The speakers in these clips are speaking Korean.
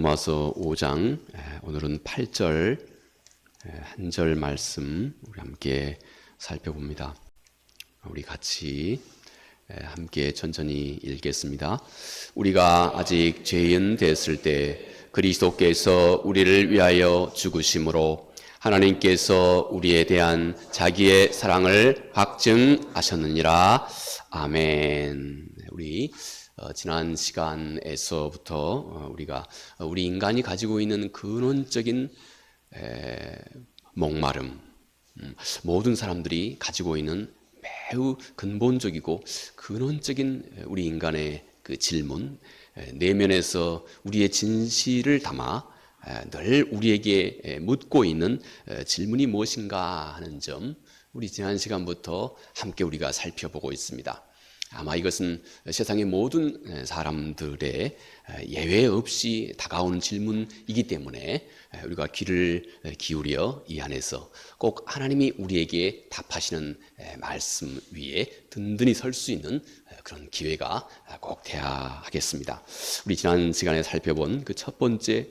로마서 5장 오늘은 8절 한 절 말씀 우리 함께 살펴봅니다. 우리 같이 함께 천천히 읽겠습니다. 우리가 아직 죄인 됐을 때 그리스도께서 우리를 위하여 죽으심으로 하나님께서 우리에 대한 자기의 사랑을 확증하셨느니라. 아멘. 우리 지난 시간에서부터 우리가 우리 인간이 가지고 있는 근원적인 목마름, 모든 사람들이 가지고 있는 매우 근본적이고 근원적인 우리 인간의 그 질문, 내면에서 우리의 진실을 담아 늘 우리에게 묻고 있는 질문이 무엇인가 하는 점, 우리 지난 시간부터 함께 우리가 살펴보고 있습니다. 아마 이것은 세상의 모든 사람들의 예외 없이 다가오는 질문이기 때문에 우리가 귀를 기울여 이 안에서 꼭 하나님이 우리에게 답하시는 말씀 위에 든든히 설 수 있는 그런 기회가 꼭 돼야 하겠습니다. 우리 지난 시간에 살펴본 그 첫 번째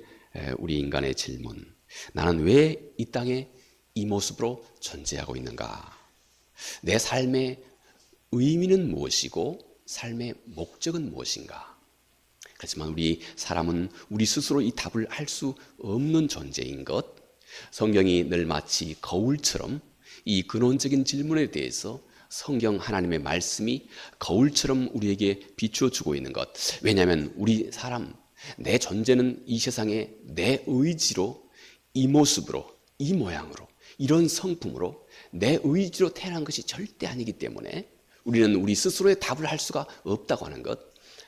우리 인간의 질문, 나는 왜 이 땅에 이 모습으로 존재하고 있는가? 내 삶의 의미는 무엇이고 삶의 목적은 무엇인가? 그렇지만 우리 사람은 우리 스스로 이 답을 할 수 없는 존재인 것, 성경이 늘 마치 거울처럼 이 근원적인 질문에 대해서 성경 하나님의 말씀이 거울처럼 우리에게 비추어 주고 있는 것. 왜냐하면 우리 사람, 내 존재는 이 세상에 내 의지로, 이 모습으로, 이 모양으로, 이런 성품으로 내 의지로 태어난 것이 절대 아니기 때문에 우리는 우리 스스로의 답을 할 수가 없다고 하는 것,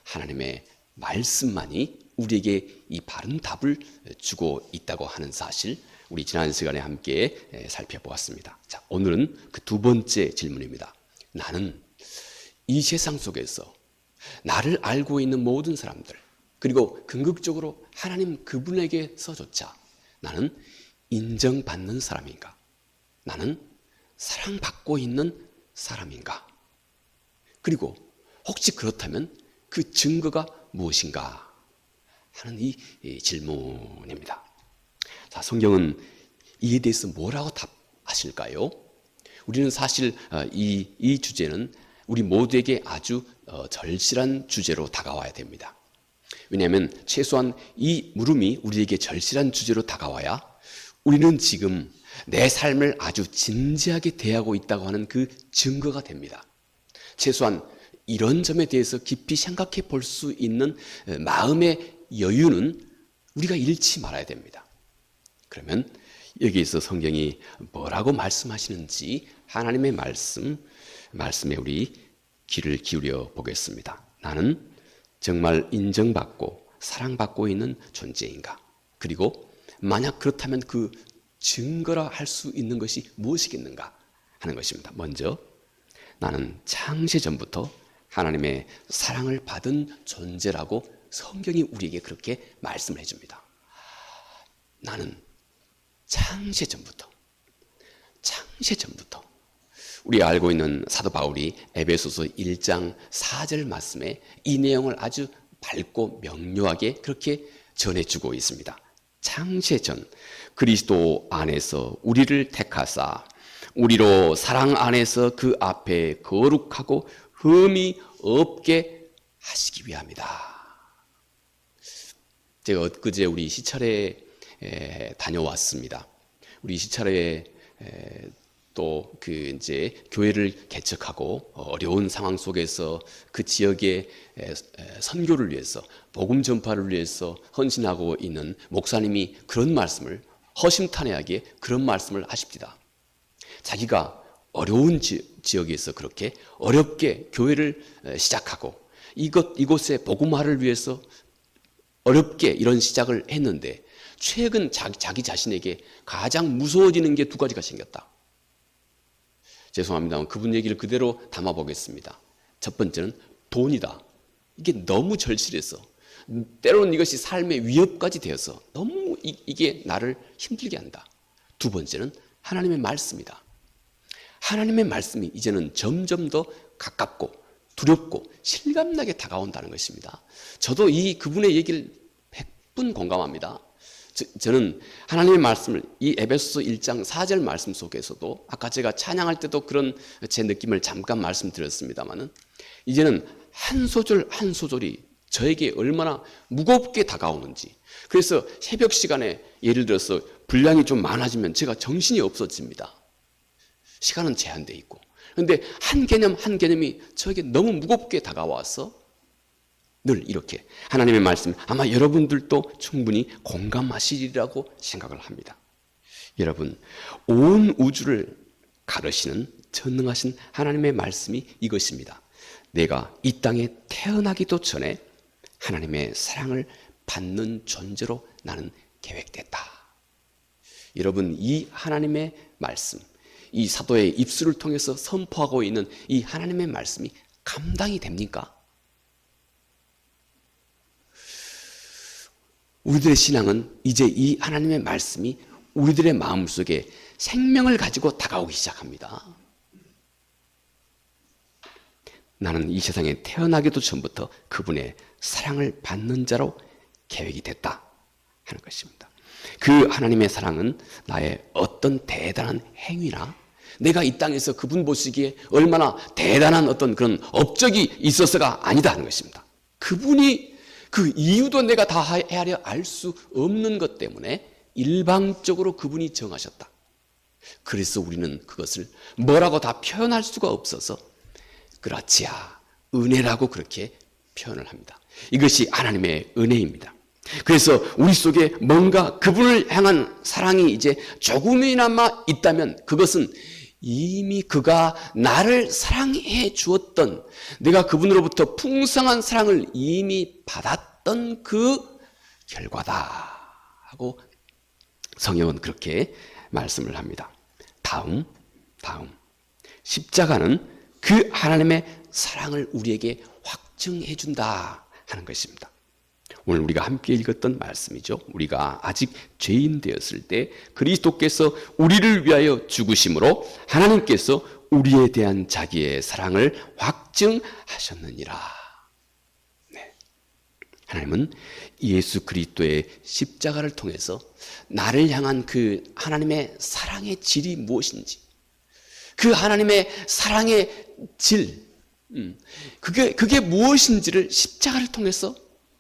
하나님의 말씀만이 우리에게 이 바른 답을 주고 있다고 하는 사실, 우리 지난 시간에 함께 살펴보았습니다. 자, 오늘은 그 두 번째 질문입니다. 나는 이 세상 속에서 나를 알고 있는 모든 사람들, 그리고 궁극적으로 하나님 그분에게서조차 나는 인정받는 사람인가? 나는 사랑받고 있는 사람인가? 그리고 혹시 그렇다면 그 증거가 무엇인가 하는 이 질문입니다. 자, 성경은 이에 대해서 뭐라고 답하실까요? 우리는 사실 이 주제는 우리 모두에게 아주 절실한 주제로 다가와야 됩니다. 왜냐하면 최소한 이 물음이 우리에게 절실한 주제로 다가와야 우리는 지금 내 삶을 아주 진지하게 대하고 있다고 하는 그 증거가 됩니다. 최소한 이런 점에 대해서 깊이 생각해 볼 수 있는 마음의 여유는 우리가 잃지 말아야 됩니다. 그러면 여기에서 성경이 뭐라고 말씀하시는지 하나님의 말씀에 우리 귀를 기울여 보겠습니다. 나는 정말 인정받고 사랑받고 있는 존재인가? 그리고 만약 그렇다면 그 증거라 할 수 있는 것이 무엇이겠는가 하는 것입니다. 먼저 나는 창세 전부터 하나님의 사랑을 받은 존재라고 성경이 우리에게 그렇게 말씀을 해줍니다. 나는 창세 전부터 우리 알고 있는 사도 바울이 에베소서 1장 4절 말씀에 이 내용을 아주 밝고 명료하게 그렇게 전해주고 있습니다. 창세 전 그리스도 안에서 우리를 택하사 우리로 사랑 안에서 그 앞에 거룩하고 흠이 없게 하시기 위함이다. 제가 엊그제 우리 시찰에 다녀왔습니다. 우리 시찰에 또 이제 교회를 개척하고 어려운 상황 속에서 그 지역의 선교를 위해서 복음 전파를 위해서 헌신하고 있는 목사님이 그런 말씀을 허심탄회하게 그런 말씀을 하십니다. 자기가 어려운 지역에서 그렇게 어렵게 교회를 시작하고 이곳의 복음화를 위해서 어렵게 이런 시작을 했는데 최근 자기 자신에게 가장 무서워지는 게 두 가지가 생겼다. 죄송합니다만 그분 얘기를 그대로 담아보겠습니다. 첫 번째는 돈이다. 이게 너무 절실해서 때로는 이것이 삶의 위협까지 되어서 너무 이게 나를 힘들게 한다. 두 번째는 하나님의 말씀이다. 하나님의 말씀이 이제는 점점 더 가깝고 두렵고 실감나게 다가온다는 것입니다. 저도 그분의 얘기를 100분 공감합니다. 저는 하나님의 말씀을 이 에베소서 1장 4절 말씀 속에서도 아까 제가 찬양할 때도 그런 제 느낌을 잠깐 말씀드렸습니다만은 이제는 한 소절 한 소절이 저에게 얼마나 무겁게 다가오는지. 그래서 새벽 시간에 예를 들어서 분량이 좀 많아지면 제가 정신이 없어집니다. 시간은 제한되어 있고. 그런데 한 개념 한 개념이 저에게 너무 무겁게 다가와서 늘 이렇게 하나님의 말씀 아마 여러분들도 충분히 공감하시리라고 생각을 합니다. 여러분, 온 우주를 가르시는 전능하신 하나님의 말씀이 이것입니다. 내가 이 땅에 태어나기도 전에 하나님의 사랑을 받는 존재로 나는 계획됐다. 여러분, 이 하나님의 말씀, 이 사도의 입술을 통해서 선포하고 있는 이 하나님의 말씀이 감당이 됩니까? 우리들의 신앙은 이제 이 하나님의 말씀이 우리들의 마음속에 생명을 가지고 다가오기 시작합니다. 나는 이 세상에 태어나기도 전부터 그분의 사랑을 받는 자로 계획이 됐다 하는 것입니다. 그 하나님의 사랑은 나의 어떤 대단한 행위나 내가 이 땅에서 그분 보시기에 얼마나 대단한 어떤 그런 업적이 있어서가 아니다 하는 것입니다. 그분이 그 이유도 내가 다 헤아려 알 수 없는 것 때문에 일방적으로 그분이 정하셨다. 그래서 우리는 그것을 뭐라고 다 표현할 수가 없어서 그라치아, 은혜라고 그렇게 표현을 합니다. 이것이 하나님의 은혜입니다. 그래서 우리 속에 뭔가 그분을 향한 사랑이 이제 조금이나마 있다면 그것은 이미 그가 나를 사랑해 주었던, 내가 그분으로부터 풍성한 사랑을 이미 받았던 그 결과다 하고 성경은 그렇게 말씀을 합니다. 다음 십자가는 그 하나님의 사랑을 우리에게 확증해 준다 하는 것입니다. 오늘 우리가 함께 읽었던 말씀이죠. 우리가 아직 죄인 되었을 때 그리스도께서 우리를 위하여 죽으심으로 하나님께서 우리에 대한 자기의 사랑을 확증하셨느니라. 네. 하나님은 예수 그리스도의 십자가를 통해서 나를 향한 그 하나님의 사랑의 질이 무엇인지, 그 하나님의 사랑의 질, 그게 무엇인지를 십자가를 통해서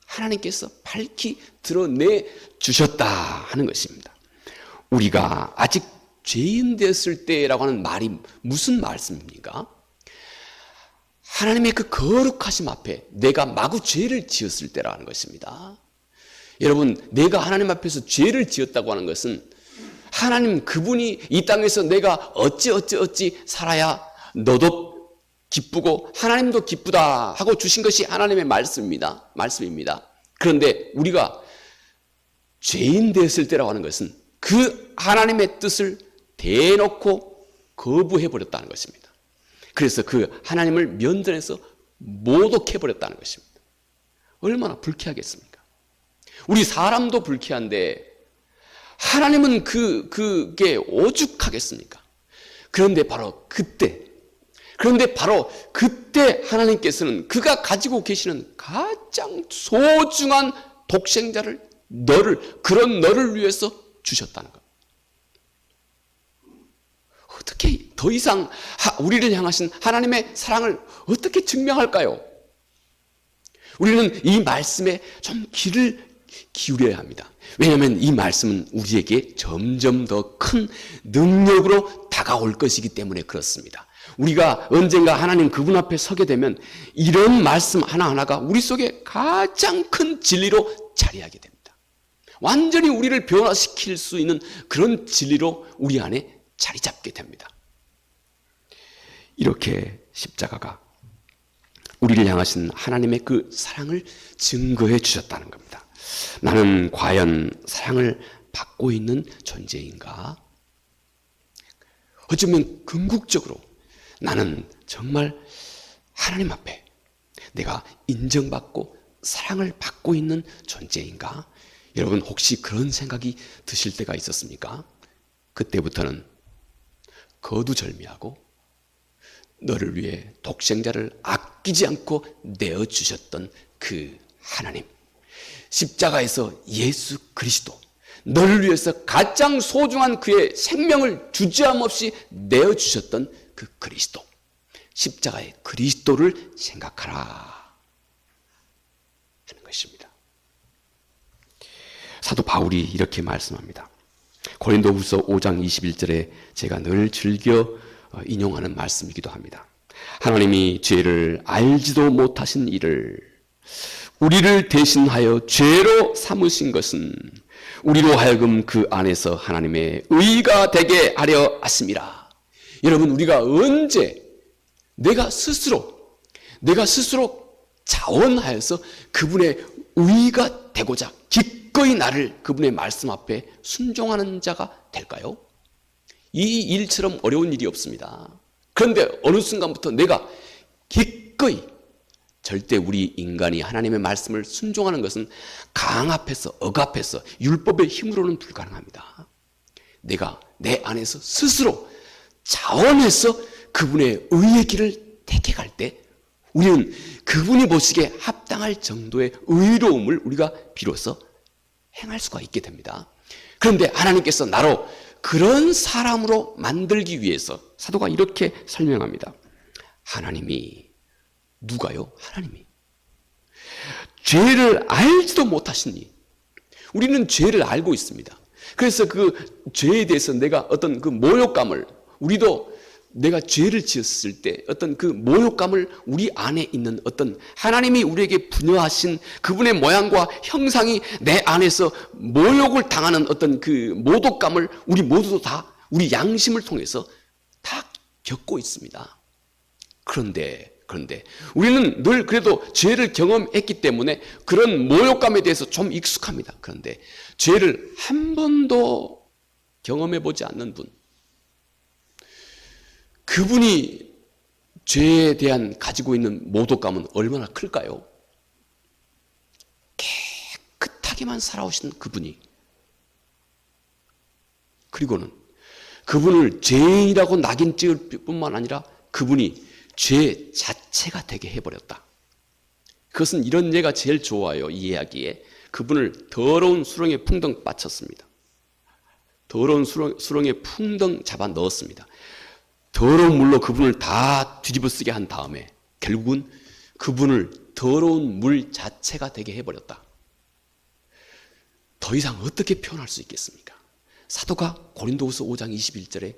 하나님께서 밝히 드러내 주셨다 하는 것입니다. 우리가 아직 죄인 되었을 때라고 하는 말이 무슨 말씀입니까? 하나님의 그 거룩하심 앞에 내가 마구 죄를 지었을 때라는 것입니다. 여러분, 내가 하나님 앞에서 죄를 지었다고 하는 것은 하나님 그분이 이 땅에서 내가 어찌 살아야 너도 기쁘고 하나님도 기쁘다 하고 주신 것이 하나님의 말씀입니다. 그런데 우리가 죄인 되었을 때라고 하는 것은 그 하나님의 뜻을 대놓고 거부해버렸다는 것입니다. 그래서 그 하나님을 면전에서 모독해버렸다는 것입니다. 얼마나 불쾌하겠습니까? 우리 사람도 불쾌한데 하나님은 그게 오죽하겠습니까? 그런데 바로 그때 하나님께서는 그가 가지고 계시는 가장 소중한 독생자를 그런 너를 위해서 주셨다는 것. 어떻게 더 이상 우리를 향하신 하나님의 사랑을 어떻게 증명할까요? 우리는 이 말씀에 좀 귀를 기울여야 합니다. 왜냐하면 이 말씀은 우리에게 점점 더 큰 능력으로 다가올 것이기 때문에 그렇습니다. 우리가 언젠가 하나님 그분 앞에 서게 되면 이런 말씀 하나하나가 우리 속에 가장 큰 진리로 자리하게 됩니다. 완전히 우리를 변화시킬 수 있는 그런 진리로 우리 안에 자리 잡게 됩니다. 이렇게 십자가가 우리를 향하신 하나님의 그 사랑을 증거해 주셨다는 겁니다. 나는 과연 사랑을 받고 있는 존재인가? 어쩌면 궁극적으로 나는 정말 하나님 앞에 내가 인정받고 사랑을 받고 있는 존재인가? 여러분 혹시 그런 생각이 드실 때가 있었습니까? 그때부터는 거두절미하고 너를 위해 독생자를 아끼지 않고 내어주셨던 그 하나님, 십자가에서 예수 그리스도, 너를 위해서 가장 소중한 그의 생명을 주저함 없이 내어주셨던 그 그리스도, 십자가의 그리스도를 생각하라 하는 것입니다. 사도 바울이 이렇게 말씀합니다. 고린도후서 5장 21절에 제가 늘 즐겨 인용하는 말씀이기도 합니다. 하나님이 죄를 알지도 못하신 이를 우리를 대신하여 죄로 삼으신 것은 우리로 하여금 그 안에서 하나님의 의가 되게 하려 하심이라. 여러분, 우리가 언제 내가 스스로 자원하여서 그분의 의가 되고자 기꺼이 나를 그분의 말씀 앞에 순종하는 자가 될까요? 이 일처럼 어려운 일이 없습니다. 그런데 어느 순간부터 내가 기꺼이, 절대 우리 인간이 하나님의 말씀을 순종하는 것은 강압해서, 억압해서, 율법의 힘으로는 불가능합니다. 내가 내 안에서 스스로 자원해서 그분의 의의 길을 택해갈 때 우리는 그분이 보시기에 합당할 정도의 의로움을 우리가 비로소 행할 수가 있게 됩니다. 그런데 하나님께서 나로 그런 사람으로 만들기 위해서 사도가 이렇게 설명합니다. 하나님이, 누가요? 하나님이 죄를 알지도 못하시니, 우리는 죄를 알고 있습니다. 그래서 그 죄에 대해서 내가 어떤 그 모욕감을, 우리도 내가 죄를 지었을 때 어떤 그 모욕감을, 우리 안에 있는 어떤 하나님이 우리에게 부여하신 그분의 모양과 형상이 내 안에서 모욕을 당하는 어떤 그 모독감을 우리 모두도 다 우리 양심을 통해서 다 겪고 있습니다. 그런데 우리는 늘 그래도 죄를 경험했기 때문에 그런 모욕감에 대해서 좀 익숙합니다. 그런데 죄를 한 번도 경험해 보지 않는 분, 그분이 죄에 대한 가지고 있는 모독감은 얼마나 클까요? 깨끗하게만 살아오신 그분이, 그리고는 그분을 죄인이라고 낙인 찍을 뿐만 아니라 그분이 죄 자체가 되게 해버렸다. 그것은 이런 예가 제일 좋아요. 이 이야기에 그분을 더러운 수렁에 풍덩 빠쳤습니다. 더러운 수렁에 풍덩 잡아 넣었습니다. 더러운 물로 그분을 다 뒤집어 쓰게 한 다음에 결국은 그분을 더러운 물 자체가 되게 해버렸다. 더 이상 어떻게 표현할 수 있겠습니까? 사도가 고린도후서 5장 21절에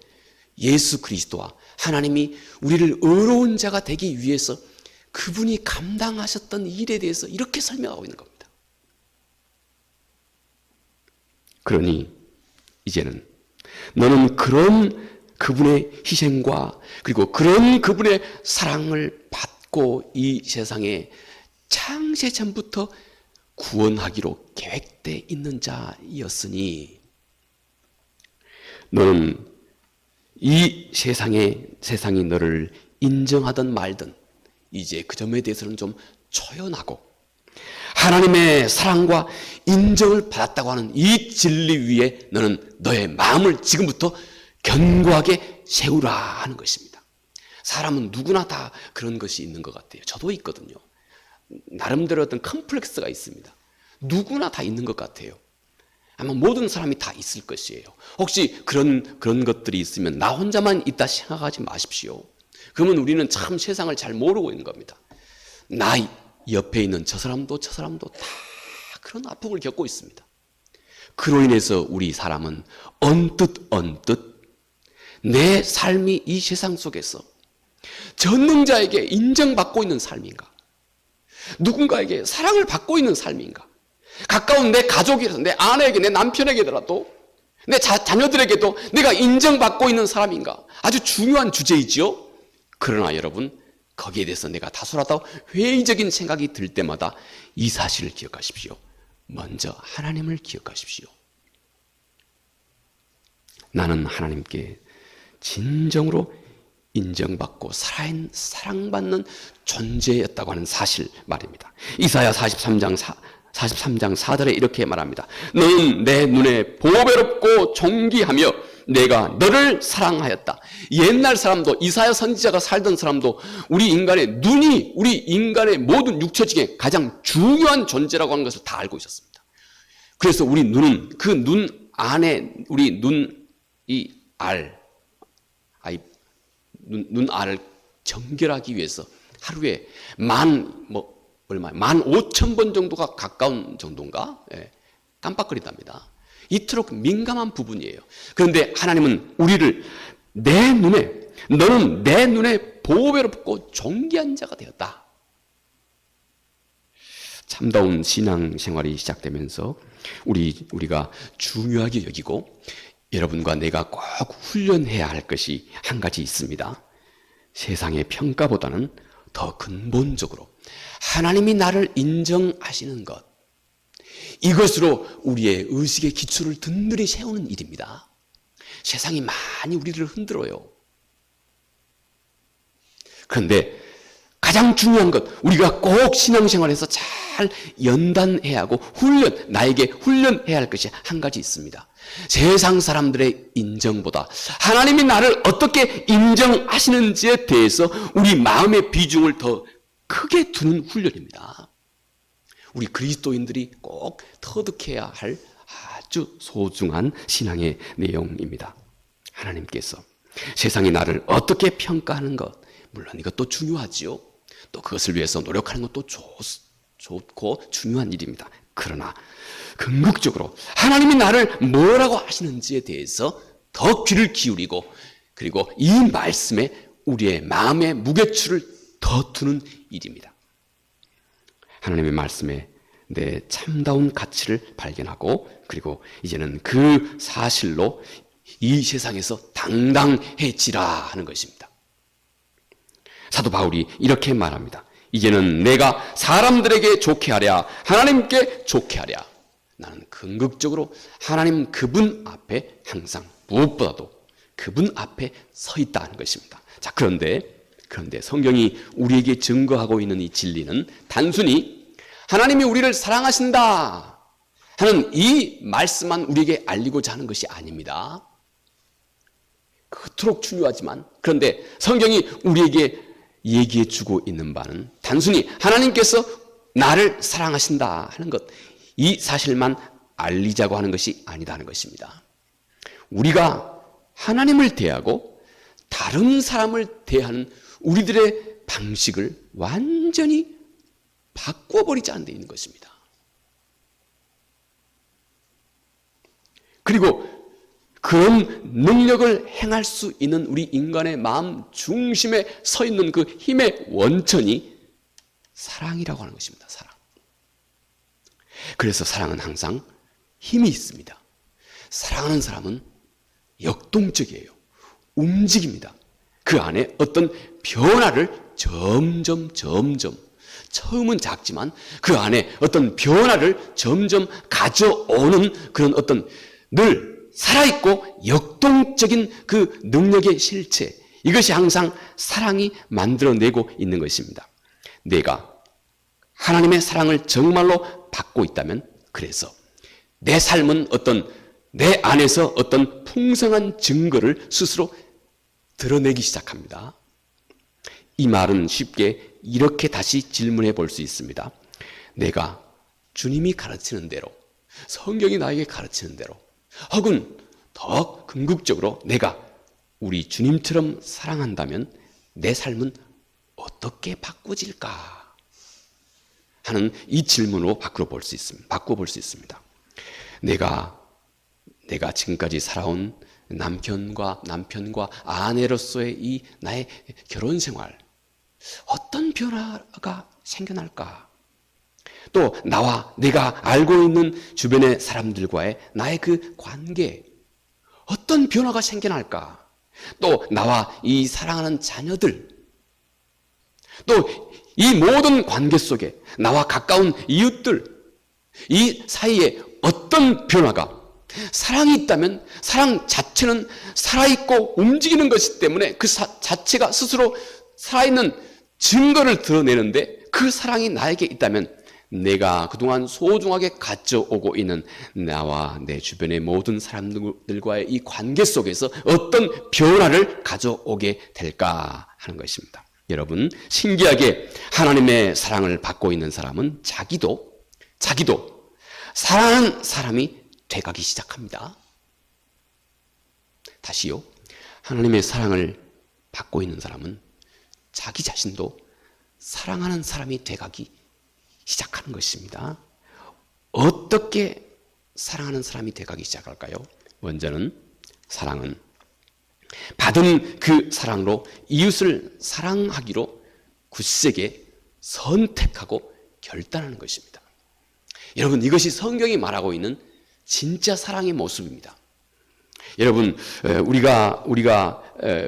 예수 그리스도와 하나님이 우리를 의로운 자가 되기 위해서 그분이 감당하셨던 일에 대해서 이렇게 설명하고 있는 겁니다. 그러니 이제는 너는 그런 그분의 희생과 그리고 그런 그분의 사랑을 받고 이 세상에 창세 전부터 구원하기로 계획되어 있는 자였으니 너는 이 세상이 너를 인정하든 말든 이제 그 점에 대해서는 좀 초연하고 하나님의 사랑과 인정을 받았다고 하는 이 진리 위에 너는 너의 마음을 지금부터 견고하게 세우라 하는 것입니다. 사람은 누구나 다 그런 것이 있는 것 같아요. 저도 있거든요. 나름대로 어떤 컴플렉스가 있습니다. 누구나 다 있는 것 같아요. 아마 모든 사람이 다 있을 것이에요. 혹시 그런 것들이 있으면 나 혼자만 있다 생각하지 마십시오. 그러면 우리는 참 세상을 잘 모르고 있는 겁니다. 나 옆에 있는 저 사람도 다 그런 아픔을 겪고 있습니다. 그로 인해서 우리 사람은 언뜻 내 삶이 이 세상 속에서 전능자에게 인정받고 있는 삶인가? 누군가에게 사랑을 받고 있는 삶인가? 가까운 내 가족이라서 내 아내에게, 내 남편에게더라도, 내 자녀들에게도 내가 인정받고 있는 사람인가? 아주 중요한 주제이지요. 그러나 여러분, 거기에 대해서 내가 다소라도 회의적인 생각이 들 때마다 이 사실을 기억하십시오. 먼저 하나님을 기억하십시오. 나는 하나님께 진정으로 인정받고 사랑받는 존재였다고 하는 사실 말입니다. 이사야 43장 4절에 이렇게 말합니다. 너는 내 눈에 보배롭고 존귀하며 내가 너를 사랑하였다. 옛날 사람도, 이사야 선지자가 살던 사람도 우리 인간의 모든 육체 중에 가장 중요한 존재라고 하는 것을 다 알고 있었습니다. 그래서 우리 눈은 그 눈 안에 우리 눈알을 정결하기 위해서 하루에 15,000번 정도가 가까운 정도인가? 예, 깜빡거린답니다. 이토록 민감한 부분이에요. 그런데 하나님은 우리를 너는 내 눈에 보배로 붙고 존귀한 자가 되었다. 참다운 신앙생활이 시작되면서 우리가 중요하게 여기고 여러분과 내가 꼭 훈련해야 할 것이 한 가지 있습니다. 세상의 평가보다는 더 근본적으로 하나님이 나를 인정하시는 것, 이것으로 우리의 의식의 기초를 든든히 세우는 일입니다. 세상이 많이 우리를 흔들어요. 그런데 가장 중요한 것, 우리가 꼭 신앙생활에서 잘 연단해야 하고 나에게 훈련해야 할 것이 한 가지 있습니다. 세상 사람들의 인정보다 하나님이 나를 어떻게 인정하시는지에 대해서 우리 마음의 비중을 더 크게 두는 훈련입니다. 우리 그리스도인들이 꼭 터득해야 할 아주 소중한 신앙의 내용입니다. 하나님께서 세상이 나를 어떻게 평가하는 것, 물론 이것도 중요하지요. 또 그것을 위해서 노력하는 것도 좋고 중요한 일입니다. 그러나 궁극적으로 하나님이 나를 뭐라고 하시는지에 대해서 더 귀를 기울이고, 그리고 이 말씀에 우리의 마음의 무게추를 더 두는 일입니다. 하나님의 말씀에 내 참다운 가치를 발견하고, 그리고 이제는 그 사실로 이 세상에서 당당해지라 하는 것입니다. 사도 바울이 이렇게 말합니다. 이제는 내가 사람들에게 좋게 하랴 하나님께 좋게 하랴. 나는 궁극적으로 하나님 그분 앞에 항상 무엇보다도 그분 앞에 서 있다는 것입니다. 자, 그런데 성경이 우리에게 증거하고 있는 이 진리는 단순히 하나님이 우리를 사랑하신다 하는 이 말씀만 우리에게 알리고자 하는 것이 아닙니다. 그토록 중요하지만, 그런데 성경이 우리에게 얘기해 주고 있는 바는 단순히 하나님께서 나를 사랑하신다 하는 것, 이 사실만 알리자고 하는 것이 아니다는 것입니다. 우리가 하나님을 대하고 다른 사람을 대하는 우리들의 방식을 완전히 바꿔버리자는 데 있는 것입니다. 그리고 그런 능력을 행할 수 있는 우리 인간의 마음 중심에 서 있는 그 힘의 원천이 사랑이라고 하는 것입니다. 사랑. 그래서 사랑은 항상 힘이 있습니다. 사랑하는 사람은 역동적이에요. 움직입니다. 그 안에 어떤 변화를 점점 처음은 작지만 그 안에 어떤 변화를 점점 가져오는 그런 어떤 늘 살아있고 역동적인 그 능력의 실체, 이것이 항상 사랑이 만들어내고 있는 것입니다. 내가 하나님의 사랑을 정말로 받고 있다면, 그래서 내 삶은 내 안에서 어떤 풍성한 증거를 스스로 드러내기 시작합니다. 이 말은 쉽게 이렇게 다시 질문해 볼 수 있습니다. 내가 주님이 가르치는 대로, 성경이 나에게 가르치는 대로, 혹은 더 궁극적으로 내가 우리 주님처럼 사랑한다면 내 삶은 어떻게 바꿔질까 하는 이 질문으로 바꿔볼 수 있습니다. 내가 지금까지 살아온 남편과 아내로서의 이 나의 결혼 생활, 어떤 변화가 생겨날까? 또 내가 알고 있는 주변의 사람들과의 나의 그 관계, 어떤 변화가 생겨날까? 또 나와 이 사랑하는 자녀들, 또 이 모든 관계 속에 나와 가까운 이웃들, 이 사이에 어떤 변화가, 사랑이 있다면 사랑 자체는 살아있고 움직이는 것이기 때문에 그 자체가 스스로 살아있는 증거를 드러내는데, 그 사랑이 나에게 있다면 내가 그동안 소중하게 가져오고 있는 나와 내 주변의 모든 사람들과의 이 관계 속에서 어떤 변화를 가져오게 될까 하는 것입니다. 여러분, 신기하게 하나님의 사랑을 받고 있는 사람은 자기도 사랑하는 사람이 돼가기 시작합니다. 다시요. 하나님의 사랑을 받고 있는 사람은 자기 자신도 사랑하는 사람이 돼가기 시작하는 것입니다. 어떻게 사랑하는 사람이 돼가기 시작할까요? 먼저는 사랑은 받은 그 사랑으로 이웃을 사랑하기로 굳세게 선택하고 결단하는 것입니다. 여러분, 이것이 성경이 말하고 있는 진짜 사랑의 모습입니다. 여러분,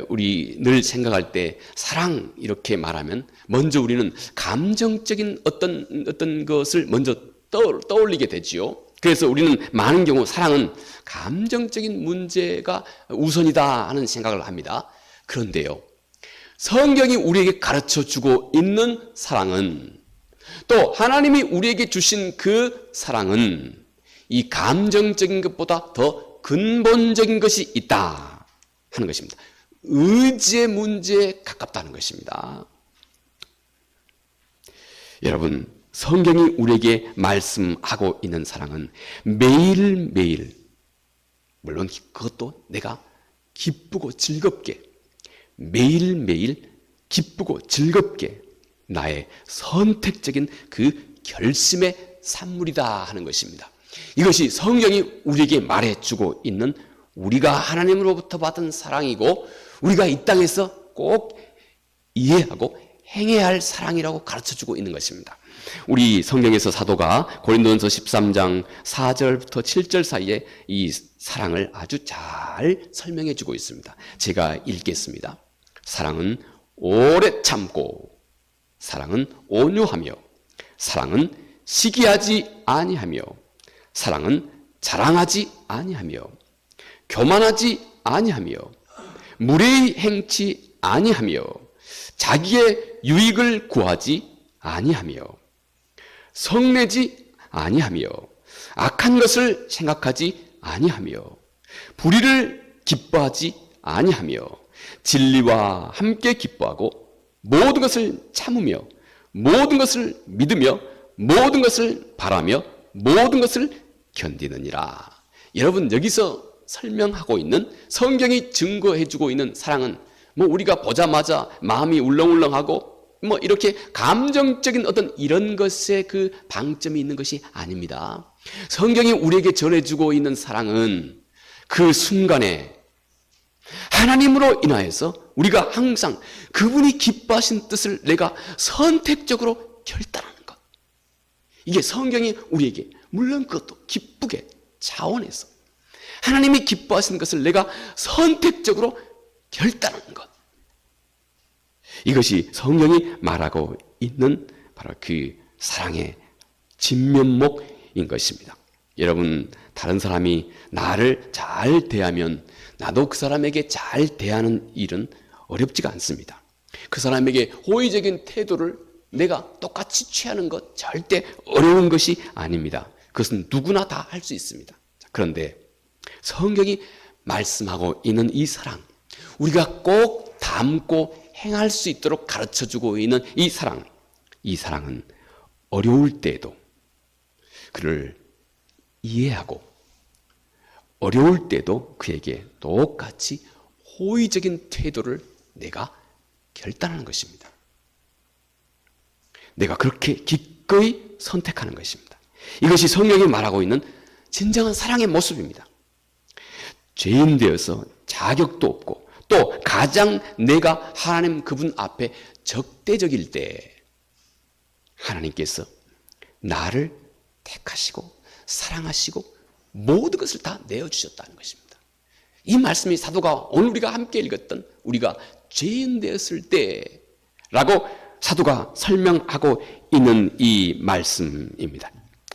우리 늘 생각할 때 사랑 이렇게 말하면 먼저 우리는 감정적인 어떤 것을 먼저 떠올리게 되지요. 그래서 우리는 많은 경우 사랑은 감정적인 문제가 우선이다 하는 생각을 합니다. 그런데요, 성경이 우리에게 가르쳐 주고 있는 사랑은, 또 하나님이 우리에게 주신 그 사랑은 이 감정적인 것보다 더 근본적인 것이 있다 하는 것입니다. 의지의 문제에 가깝다는 것입니다. 여러분, 성경이 우리에게 말씀하고 있는 사랑은 매일매일, 물론 그것도 내가 기쁘고 즐겁게, 매일매일 기쁘고 즐겁게 나의 선택적인 그 결심의 산물이다 하는 것입니다. 이것이 성경이 우리에게 말해주고 있는 우리가 하나님으로부터 받은 사랑이고, 우리가 이 땅에서 꼭 이해하고 행해야 할 사랑이라고 가르쳐주고 있는 것입니다. 우리 성경에서 사도가 고린도전서 13장 4절부터 7절 사이에 이 사랑을 아주 잘 설명해 주고 있습니다. 제가 읽겠습니다. 사랑은 오래 참고, 사랑은 온유하며, 사랑은 시기하지 아니하며, 사랑은 자랑하지 아니하며, 교만하지 아니하며, 무례히 행치 아니하며, 자기의 유익을 구하지 아니하며, 성내지 아니하며, 악한 것을 생각하지 아니하며, 불의를 기뻐하지 아니하며, 진리와 함께 기뻐하고, 모든 것을 참으며, 모든 것을 믿으며, 모든 것을 바라며, 모든 것을 견디느니라. 여러분, 여기서 설명하고 있는, 성경이 증거해주고 있는 사랑은 우리가 보자마자 마음이 울렁울렁하고 이렇게 감정적인 어떤 이런 것에 그 방점이 있는 것이 아닙니다. 성경이 우리에게 전해주고 있는 사랑은 그 순간에 하나님으로 인하여서 우리가 항상 그분이 기뻐하신 뜻을 내가 선택적으로 결단하는 것. 이게 성경이 우리에게, 물론 그것도 기쁘게 차원에서 하나님이 기뻐하시는 것을 내가 선택적으로 결단하는 것. 이것이 성경이 말하고 있는 바로 그 사랑의 진면목인 것입니다. 여러분, 다른 사람이 나를 잘 대하면 나도 그 사람에게 잘 대하는 일은 어렵지가 않습니다. 그 사람에게 호의적인 태도를 내가 똑같이 취하는 것 절대 어려운 것이 아닙니다. 그것은 누구나 다 할 수 있습니다. 그런데 성경이 말씀하고 있는 이 사랑, 우리가 꼭 담고 행할 수 있도록 가르쳐주고 있는 이 사랑은 어려울 때에도 그를 이해하고, 어려울 때도 그에게 똑같이 호의적인 태도를 내가 결단하는 것입니다. 내가 그렇게 기꺼이 선택하는 것입니다. 이것이 성경이 말하고 있는 진정한 사랑의 모습입니다. 죄인 되어서 자격도 없고, 또 가장 내가 하나님 그분 앞에 적대적일 때 하나님께서 나를 택하시고 사랑하시고 모든 것을 다 내어주셨다는 것입니다. 이 말씀이 사도가 오늘 우리가 함께 읽었던, 우리가 죄인 되었을 때라고 사도가 설명하고 있는 이 말씀입니다.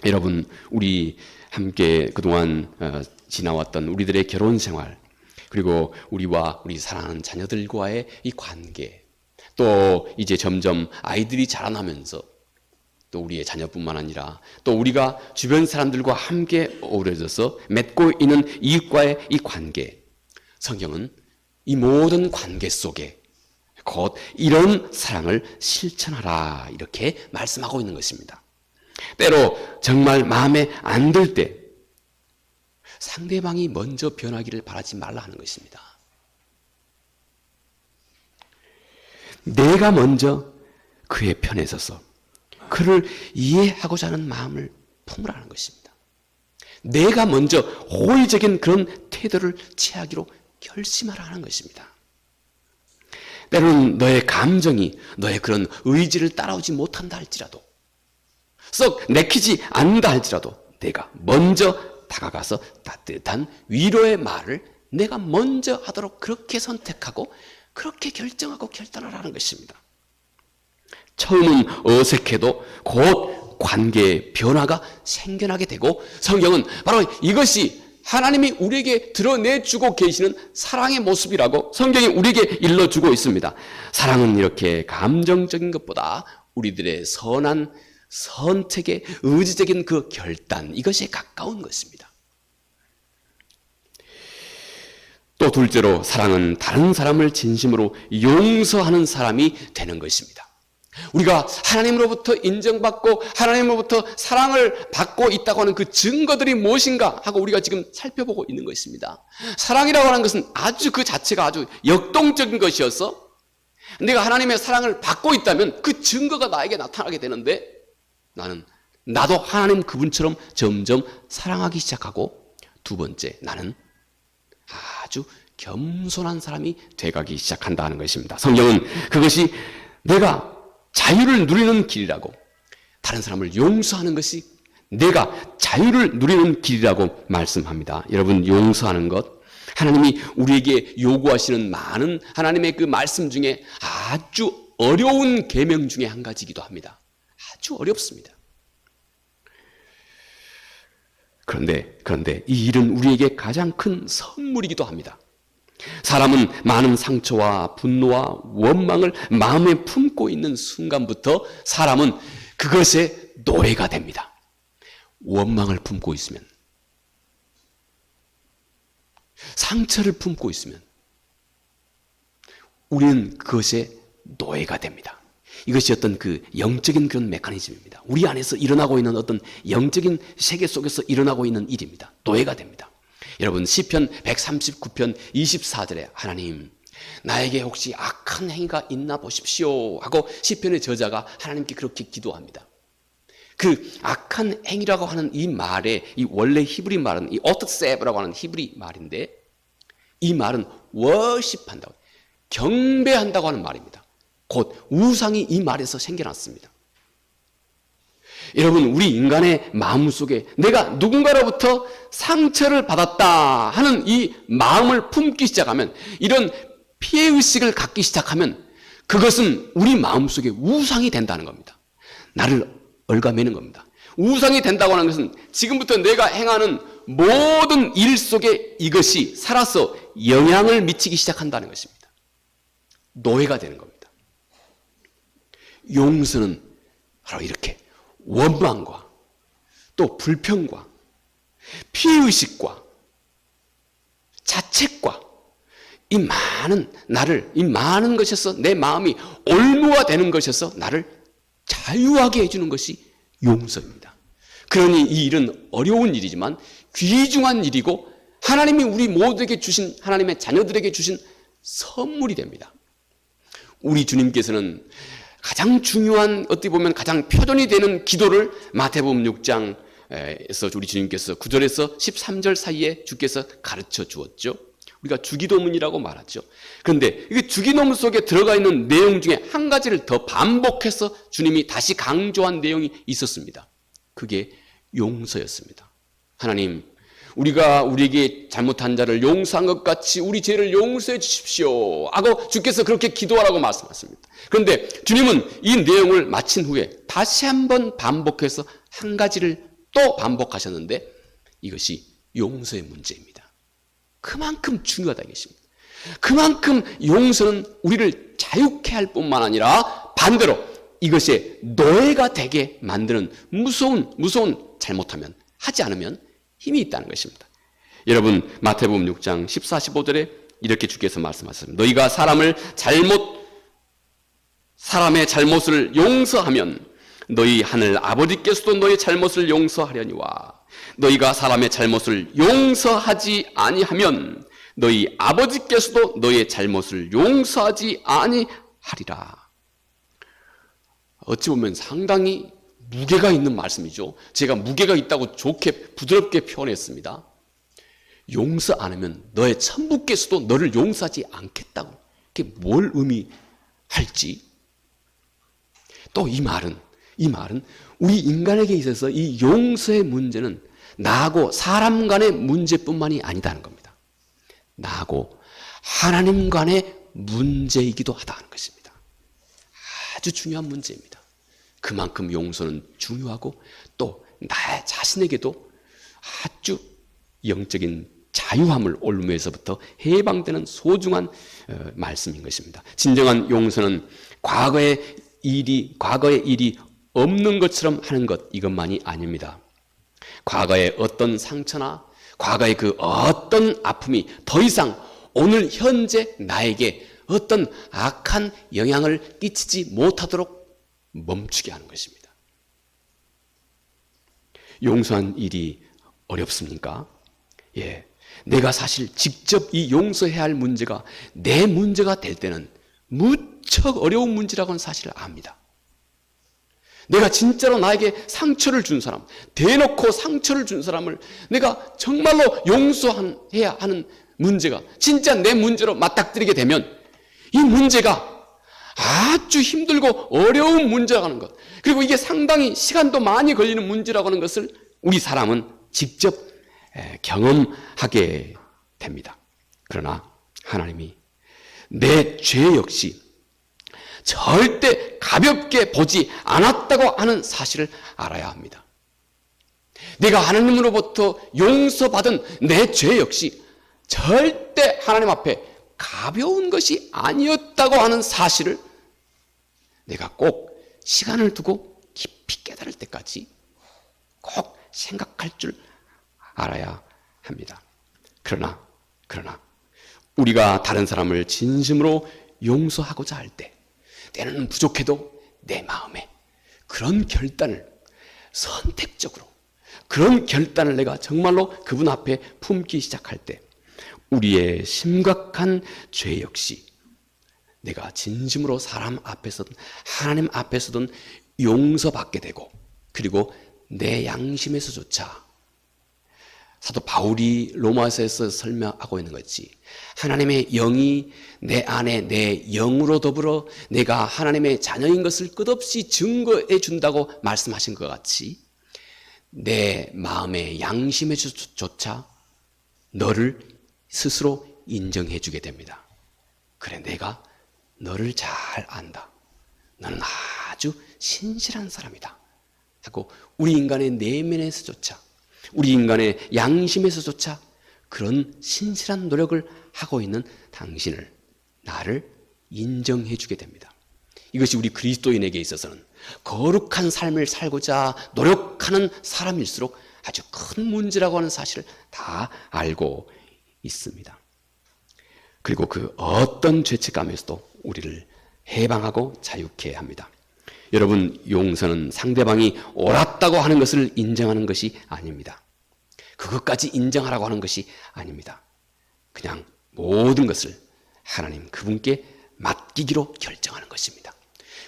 여러분, 우리 함께 그동안 지나왔던 우리들의 결혼 생활, 그리고 우리와 우리 사랑하는 자녀들과의 이 관계, 또 이제 점점 아이들이 자라나면서 또 우리의 자녀뿐만 아니라 또 우리가 주변 사람들과 함께 어우러져서 맺고 있는 이웃과의 이 관계, 성경은 이 모든 관계 속에 곧 이런 사랑을 실천하라 이렇게 말씀하고 있는 것입니다. 때로 정말 마음에 안 들 때 상대방이 먼저 변하기를 바라지 말라 하는 것입니다. 내가 먼저 그의 편에 서서 그를 이해하고자 하는 마음을 품으라는 것입니다. 내가 먼저 호의적인 그런 태도를 취하기로 결심하라는 것입니다. 때로는 너의 감정이 너의 그런 의지를 따라오지 못한다 할지라도 썩 내키지 않는다 할지라도 내가 먼저 다가가서 따뜻한 위로의 말을 내가 먼저 하도록 그렇게 선택하고 그렇게 결정하고 결단하라는 것입니다. 처음은 어색해도 곧 관계의 변화가 생겨나게 되고 성경은 바로 이것이 하나님이 우리에게 드러내주고 계시는 사랑의 모습이라고 성경이 우리에게 일러주고 있습니다. 사랑은 이렇게 감정적인 것보다 우리들의 선한 선택의 의지적인 그 결단, 이것에 가까운 것입니다. 또 둘째로 사랑은 다른 사람을 진심으로 용서하는 사람이 되는 것입니다. 우리가 하나님으로부터 인정받고 하나님으로부터 사랑을 받고 있다고 하는 그 증거들이 무엇인가 하고 우리가 지금 살펴보고 있는 것입니다. 사랑이라고 하는 것은 아주 그 자체가 아주 역동적인 것이어서 내가 하나님의 사랑을 받고 있다면 그 증거가 나에게 나타나게 되는데 나도 하나님 그분처럼 점점 사랑하기 시작하고 두 번째 나는 아주 겸손한 사람이 돼가기 시작한다는 것입니다. 성경은 그것이 내가 자유를 누리는 길이라고 다른 사람을 용서하는 것이 내가 자유를 누리는 길이라고 말씀합니다. 여러분 용서하는 것 하나님이 우리에게 요구하시는 많은 하나님의 그 말씀 중에 아주 어려운 계명 중에 한 가지이기도 합니다. 아주 어렵습니다. 그런데 이 일은 우리에게 가장 큰 선물이기도 합니다. 사람은 많은 상처와 분노와 원망을 마음에 품고 있는 순간부터 사람은 그것의 노예가 됩니다. 원망을 품고 있으면, 상처를 품고 있으면 우리는 그것의 노예가 됩니다. 이것이 어떤 그 영적인 그런 메커니즘입니다. 우리 안에서 일어나고 있는 어떤 영적인 세계 속에서 일어나고 있는 일입니다. 노예가 됩니다. 여러분 시편 139편 24절에 하나님 나에게 혹시 악한 행위가 있나 보십시오 하고 시편의 저자가 하나님께 그렇게 기도합니다. 그 악한 행위라고 하는 이 말에 이 원래 히브리 말은 이 오트세브라고 하는 히브리 말인데 이 말은 워십한다고 경배한다고 하는 말입니다. 곧 우상이 이 말에서 생겨났습니다. 여러분 우리 인간의 마음속에 내가 누군가로부터 상처를 받았다 하는 이 마음을 품기 시작하면 이런 피해의식을 갖기 시작하면 그것은 우리 마음속에 우상이 된다는 겁니다. 나를 얽어매는 겁니다. 우상이 된다고 하는 것은 지금부터 내가 행하는 모든 일 속에 이것이 살아서 영향을 미치기 시작한다는 것입니다. 노예가 되는 겁니다. 용서는 바로 이렇게 원망과 또 불평과 피해의식과 자책과 이 많은 것에서 내 마음이 올무화되는 것에서 나를 자유하게 해주는 것이 용서입니다. 그러니 이 일은 어려운 일이지만 귀중한 일이고 하나님이 우리 모두에게 주신 하나님의 자녀들에게 주신 선물이 됩니다. 우리 주님께서는 가장 중요한 어떻게 보면 가장 표준이 되는 기도를 마태복음 6장에서 우리 주님께서 9절에서 13절 사이에 주께서 가르쳐 주었죠. 우리가 주기도문이라고 말하죠. 그런데 이 주기도문 속에 들어가 있는 내용 중에 한 가지를 더 반복해서 주님이 다시 강조한 내용이 있었습니다. 그게 용서였습니다. 하나님, 우리가 우리에게 잘못한 자를 용서한 것 같이 우리 죄를 용서해 주십시오 하고 주께서 그렇게 기도하라고 말씀하십니다. 그런데 주님은 이 내용을 마친 후에 다시 한번 반복해서 한 가지를 또 반복하셨는데 이것이 용서의 문제입니다. 그만큼 중요하다 이것입니다. 그만큼 용서는 우리를 자유케 할 뿐만 아니라 반대로 이것이 노예가 되게 만드는 무서운 잘못하면, 하지 않으면 힘이 있다는 것입니다. 여러분, 마태복음 6장 14, 15절에 이렇게 주께서 말씀하셨습니다. 너희가 사람의 잘못을 용서하면 너희 하늘 아버지께서도 너희 잘못을 용서하려니와 너희가 사람의 잘못을 용서하지 아니하면 너희 아버지께서도 너희의 잘못을 용서하지 아니하리라. 어찌 보면 상당히 무게가 있는 말씀이죠. 제가 무게가 있다고 좋게 부드럽게 표현했습니다. 용서 안 하면 너의 천부께서도 너를 용서하지 않겠다고. 그게 뭘 의미할지. 또 이 말은 우리 인간에게 있어서 이 용서의 문제는 나하고 사람 간의 문제뿐만이 아니다는 겁니다. 나하고 하나님 간의 문제이기도 하다는 것입니다. 아주 중요한 문제입니다. 그만큼 용서는 중요하고 또 나 자신에게도 아주 영적인 자유함을 얻으면서부터 해방되는 소중한 말씀인 것입니다. 진정한 용서는 과거의 일이 없는 것처럼 하는 것, 이것만이 아닙니다. 과거의 어떤 상처나 과거의 그 어떤 아픔이 더 이상 오늘 현재 나에게 어떤 악한 영향을 끼치지 못하도록 멈추게 하는 것입니다. 용서한 일이 어렵습니까? 예. 내가 사실 직접 이 용서해야 할 문제가 내 문제가 될 때는 무척 어려운 문제라고는 사실을 압니다. 내가 진짜로 나에게 상처를 준 사람, 대놓고 상처를 준 사람을 내가 정말로 용서해야 하는 문제가 진짜 내 문제로 맞닥뜨리게 되면 이 문제가 아주 힘들고 어려운 문제라고 하는 것, 그리고 이게 상당히 시간도 많이 걸리는 문제라고 하는 것을 우리 사람은 직접 경험하게 됩니다. 그러나 하나님이 내 죄 역시 절대 가볍게 보지 않았다고 하는 사실을 알아야 합니다. 내가 하나님으로부터 용서받은 내 죄 역시 절대 하나님 앞에 가벼운 것이 아니었다고 하는 사실을 내가 꼭 시간을 두고 깊이 깨달을 때까지 꼭 생각할 줄 알아야 합니다. 그러나 우리가 다른 사람을 진심으로 용서하고자 할 때 때로는 부족해도 내 마음에 그런 결단을 선택적으로 그런 결단을 내가 정말로 그분 앞에 품기 시작할 때 우리의 심각한 죄 역시 내가 진심으로 사람 앞에서든 하나님 앞에서든 용서받게 되고, 그리고 내 양심에서조차 사도 바울이 로마서에서 설명하고 있는 것이 하나님의 영이 내 안에 내 영으로 더불어 내가 하나님의 자녀인 것을 끝없이 증거해 준다고 말씀하신 것 같이 내 마음의 양심에서조차 너를 스스로 인정해 주게 됩니다. 그래, 내가 너를 잘 안다. 너는 아주 신실한 사람이다 하고 우리 인간의 내면에서조차 우리 인간의 양심에서조차 그런 신실한 노력을 하고 있는 당신을, 나를 인정해 주게 됩니다. 이것이 우리 그리스도인에게 있어서는 거룩한 삶을 살고자 노력하는 사람일수록 아주 큰 문제라고 하는 사실을 다 알고 있습니다. 그리고 그 어떤 죄책감에서도 우리를 해방하고 자유케 합니다. 여러분, 용서는 상대방이 옳았다고 하는 것을 인정하는 것이 아닙니다. 그것까지 인정하라고 하는 것이 아닙니다. 그냥 모든 것을 하나님 그분께 맡기기로 결정하는 것입니다.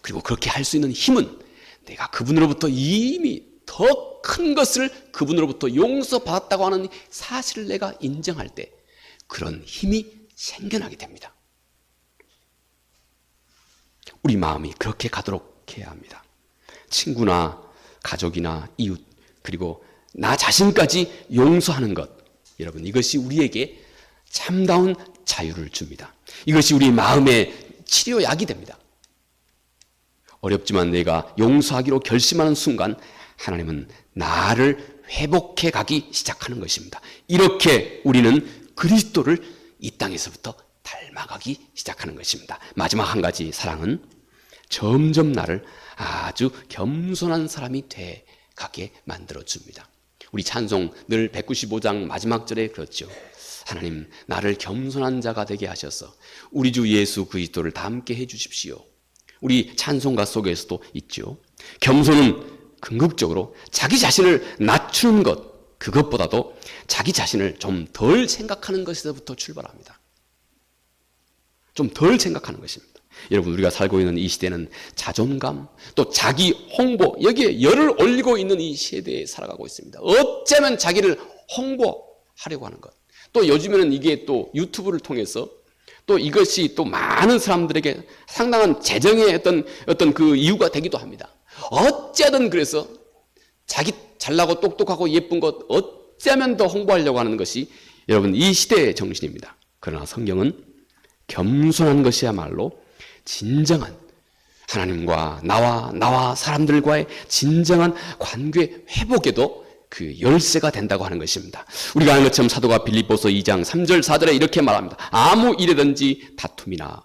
그리고 그렇게 할 수 있는 힘은 내가 그분으로부터 이미 더 큰 것을 그분으로부터 용서받았다고 하는 사실을 내가 인정할 때 그런 힘이 생겨나게 됩니다. 우리 마음이 그렇게 가도록 해야 합니다. 친구나 가족이나 이웃, 그리고 나 자신까지 용서하는 것, 여러분, 이것이 우리에게 참다운 자유를 줍니다. 이것이 우리 마음의 치료약이 됩니다. 어렵지만 내가 용서하기로 결심하는 순간 하나님은 나를 회복해 가기 시작하는 것입니다. 이렇게 우리는 그리스도를 이 땅에서부터 닮아가기 시작하는 것입니다. 마지막 한 가지 사랑은 점점 나를 아주 겸손한 사람이 돼 가게 만들어줍니다. 우리 찬송 늘 195장 마지막 절에 그렇죠. 하나님, 나를 겸손한 자가 되게 하셔서 우리 주 예수 그리스도를 닮게 해주십시오. 우리 찬송가 속에서도 있죠. 겸손은 궁극적으로 자기 자신을 낮추는 것, 그것보다도 자기 자신을 좀 덜 생각하는 것에서부터 출발합니다. 좀 덜 생각하는 것입니다. 여러분, 우리가 살고 있는 이 시대는 자존감, 또 자기 홍보, 여기에 열을 올리고 있는 이 시대에 살아가고 있습니다. 어쩌면 자기를 홍보하려고 하는 것. 또 요즘에는 이게 또 유튜브를 통해서 또 이것이 또 많은 사람들에게 상당한 재정의 어떤 그 이유가 되기도 합니다. 어쩌든 그래서 자기 잘나고 똑똑하고 예쁜 것 어쩌면 더 홍보하려고 하는 것이 여러분 이 시대의 정신입니다. 그러나 성경은 겸손한 것이야말로 진정한 하나님과 나와 사람들과의 진정한 관계 회복에도 그 열쇠가 된다고 하는 것입니다. 우리가 아는 것처럼 사도가 빌립보서 2장 3절 4절에 이렇게 말합니다. 아무 일이든지 다툼이나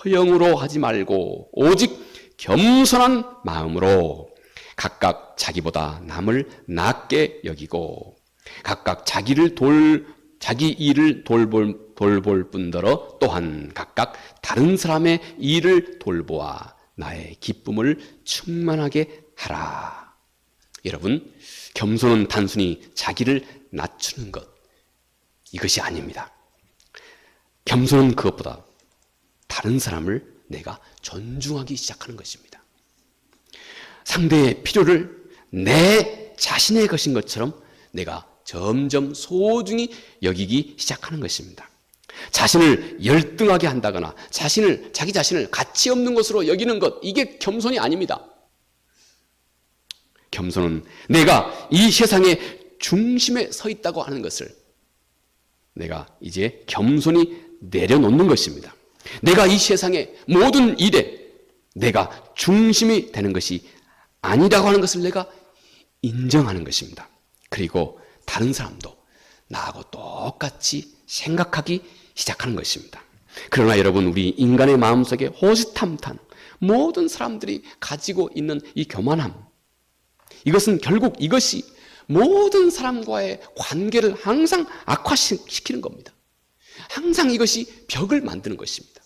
허영으로 하지 말고 오직 겸손한 마음으로 각각 자기보다 남을 낮게 여기고 각각 자기 일을 돌볼 뿐더러 또한 각각 다른 사람의 일을 돌보아 나의 기쁨을 충만하게 하라. 여러분, 겸손은 단순히 자기를 낮추는 것, 이것이 아닙니다. 겸손은 그것보다 다른 사람을 내가 존중하기 시작하는 것입니다. 상대의 필요를 내 자신의 것인 것처럼 내가 점점 소중히 여기기 시작하는 것입니다. 자신을 열등하게 한다거나 자기 자신을 가치 없는 것으로 여기는 것, 이게 겸손이 아닙니다. 겸손은 내가 이 세상의 중심에 서 있다고 하는 것을 내가 이제 겸손히 내려놓는 것입니다. 내가 이 세상의 모든 일에 내가 중심이 되는 것이 아니라고 하는 것을 내가 인정하는 것입니다. 그리고 다른 사람도 나하고 똑같이 생각하기 시작하는 것입니다. 그러나 여러분, 우리 인간의 마음속에 호시탐탐 모든 사람들이 가지고 있는 이 교만함, 이것은 결국 이것이 모든 사람과의 관계를 항상 악화시키는 겁니다. 항상 이것이 벽을 만드는 것입니다.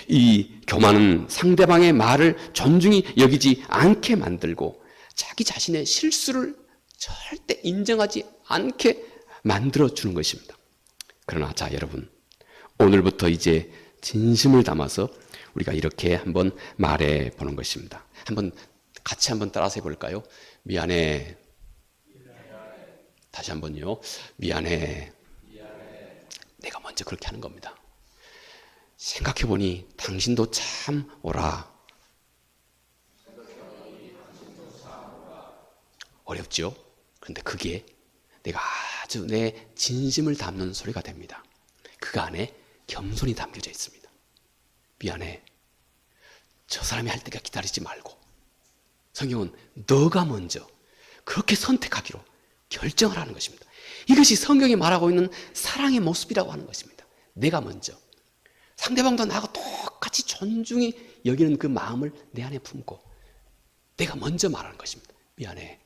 이 교만은 상대방의 말을 존중히 여기지 않게 만들고 자기 자신의 실수를 절대 인정하지 않게 만들어주는 것입니다. 그러나 자, 여러분, 오늘부터 이제 진심을 담아서 우리가 이렇게 한번 말해 보는 것입니다. 같이 한번 따라서 해볼까요? 미안해. 다시 한번요. 미안해. 내가 먼저 그렇게 하는 겁니다. 생각해보니 당신도 참 오라. 어렵죠? 그런데 그게 내가 아주 내 진심을 담는 소리가 됩니다. 그 안에 겸손이 담겨져 있습니다. 미안해. 저 사람이 할 때가 기다리지 말고 성경은 너가 먼저 그렇게 선택하기로 결정을 하는 것입니다. 이것이 성경이 말하고 있는 사랑의 모습이라고 하는 것입니다. 내가 먼저 상대방도 나하고 똑같이 존중히 여기는 그 마음을 내 안에 품고 내가 먼저 말하는 것입니다. 미안해.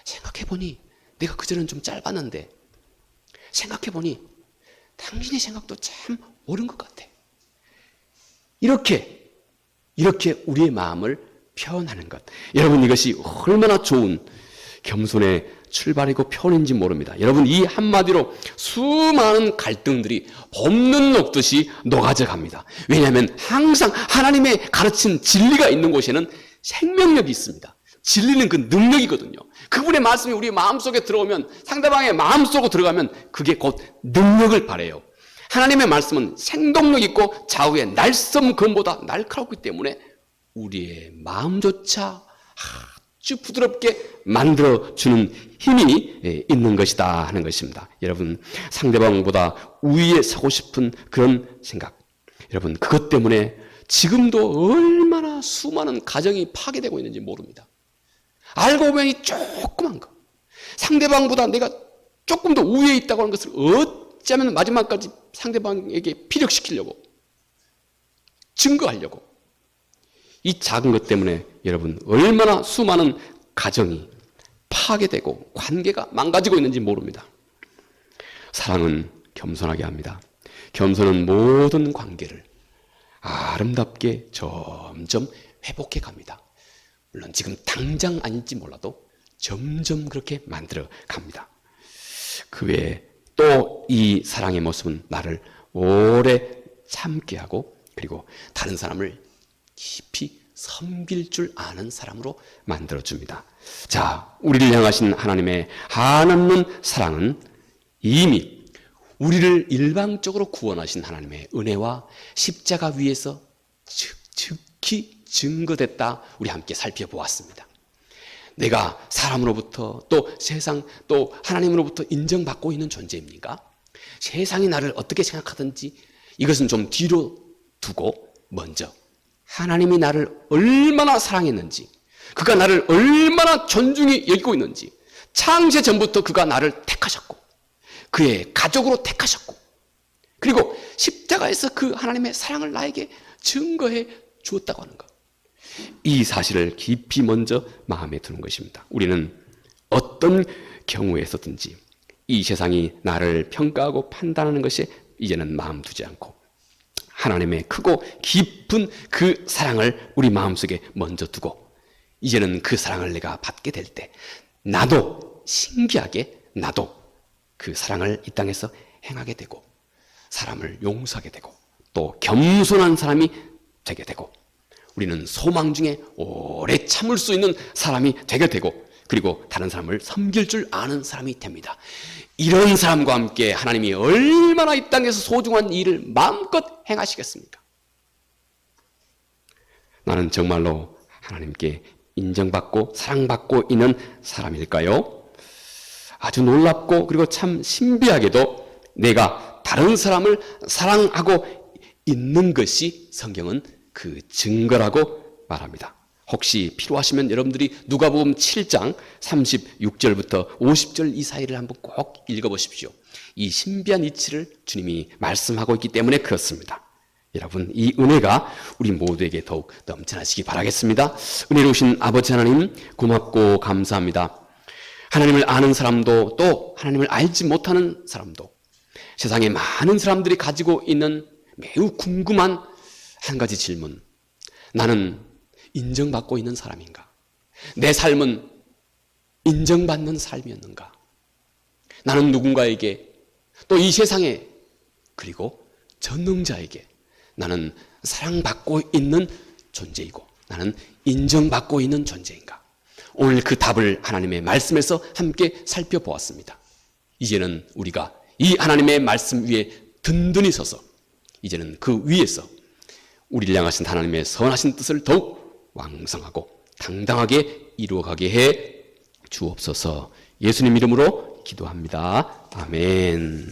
생각해보니 내가 그전에는 좀 짧았는데 생각해보니 당신의 생각도 참 옳은 것 같아. 이렇게 우리의 마음을 표현하는 것, 여러분, 이것이 얼마나 좋은 겸손의 출발이고 표현인지 모릅니다. 여러분, 이 한마디로 수많은 갈등들이 봄눈 녹듯이 녹아져 갑니다. 왜냐하면 항상 하나님의 가르친 진리가 있는 곳에는 생명력이 있습니다. 진리는 그 능력이거든요. 그분의 말씀이 우리 마음속에 들어오면, 상대방의 마음속으로 들어가면 그게 곧 능력을 발해요. 하나님의 말씀은 생동력 있고 좌우의 날섬금보다 날카롭기 때문에 우리의 마음조차 아주 부드럽게 만들어주는 힘이 있는 것이다 하는 것입니다. 여러분, 상대방보다 우위에 서고 싶은 그런 생각, 여러분, 그것 때문에 지금도 얼마나 수많은 가정이 파괴되고 있는지 모릅니다. 알고 보니 조그만 거, 상대방보다 내가 조금 더 우위에 있다고 하는 것을 어쩌면 마지막까지 상대방에게 피력시키려고 증거하려고. 이 작은 것 때문에 여러분 얼마나 수많은 가정이 파괴되고 관계가 망가지고 있는지 모릅니다. 사랑은 겸손하게 합니다. 겸손은 모든 관계를 아름답게 점점 회복해 갑니다. 물론 지금 당장 아닐지 몰라도 점점 그렇게 만들어 갑니다. 그 외에 또 이 사랑의 모습은 나를 오래 참게 하고 그리고 다른 사람을 깊이 섬길 줄 아는 사람으로 만들어줍니다. 자, 우리를 향하신 하나님의 한없는 사랑은 이미 우리를 일방적으로 구원하신 하나님의 은혜와 십자가 위에서 즉히 증거됐다. 우리 함께 살펴보았습니다. 내가 사람으로부터 또 세상 또 하나님으로부터 인정받고 있는 존재입니까? 세상이 나를 어떻게 생각하든지 이것은 좀 뒤로 두고 먼저 하나님이 나를 얼마나 사랑했는지, 그가 나를 얼마나 존중히 여기고 있는지, 창세 전부터 그가 나를 택하셨고 그의 가족으로 택하셨고 그리고 십자가에서 그 하나님의 사랑을 나에게 증거해 주었다고 하는 것, 이 사실을 깊이 먼저 마음에 두는 것입니다. 우리는 어떤 경우에서든지 이 세상이 나를 평가하고 판단하는 것에 이제는 마음 두지 않고 하나님의 크고 깊은 그 사랑을 우리 마음속에 먼저 두고 이제는 그 사랑을 내가 받게 될 때 나도 신기하게 나도 그 사랑을 이 땅에서 행하게 되고 사람을 용서하게 되고 또 겸손한 사람이 되게 되고 우리는 소망 중에 오래 참을 수 있는 사람이 되게 되고 그리고 다른 사람을 섬길 줄 아는 사람이 됩니다. 이런 사람과 함께 하나님이 얼마나 이 땅에서 소중한 일을 마음껏 행하시겠습니까? 나는 정말로 하나님께 인정받고 사랑받고 있는 사람일까요? 아주 놀랍고 그리고 참 신비하게도 내가 다른 사람을 사랑하고 있는 것이 성경은 그 증거라고 말합니다. 혹시 필요하시면 여러분들이 누가복음 7장 36절부터 50절 이 사이를 한번 꼭 읽어보십시오. 이 신비한 이치를 주님이 말씀하고 있기 때문에 그렇습니다. 여러분, 이 은혜가 우리 모두에게 더욱 넘쳐나시기 바라겠습니다. 은혜로우신 아버지 하나님 고맙고 감사합니다. 하나님을 아는 사람도 또 하나님을 알지 못하는 사람도 세상에 많은 사람들이 가지고 있는 매우 궁금한 한 가지 질문, 나는 인정받고 있는 사람인가? 내 삶은 인정받는 삶이었는가? 나는 누군가에게 또 이 세상에 그리고 전능자에게 나는 사랑받고 있는 존재이고 나는 인정받고 있는 존재인가? 오늘 그 답을 하나님의 말씀에서 함께 살펴보았습니다. 이제는 우리가 이 하나님의 말씀 위에 든든히 서서 이제는 그 위에서 우리를 향하신 하나님의 선하신 뜻을 더욱 왕성하고 당당하게 이루어가게 해 주옵소서. 예수님 이름으로 기도합니다. 아멘.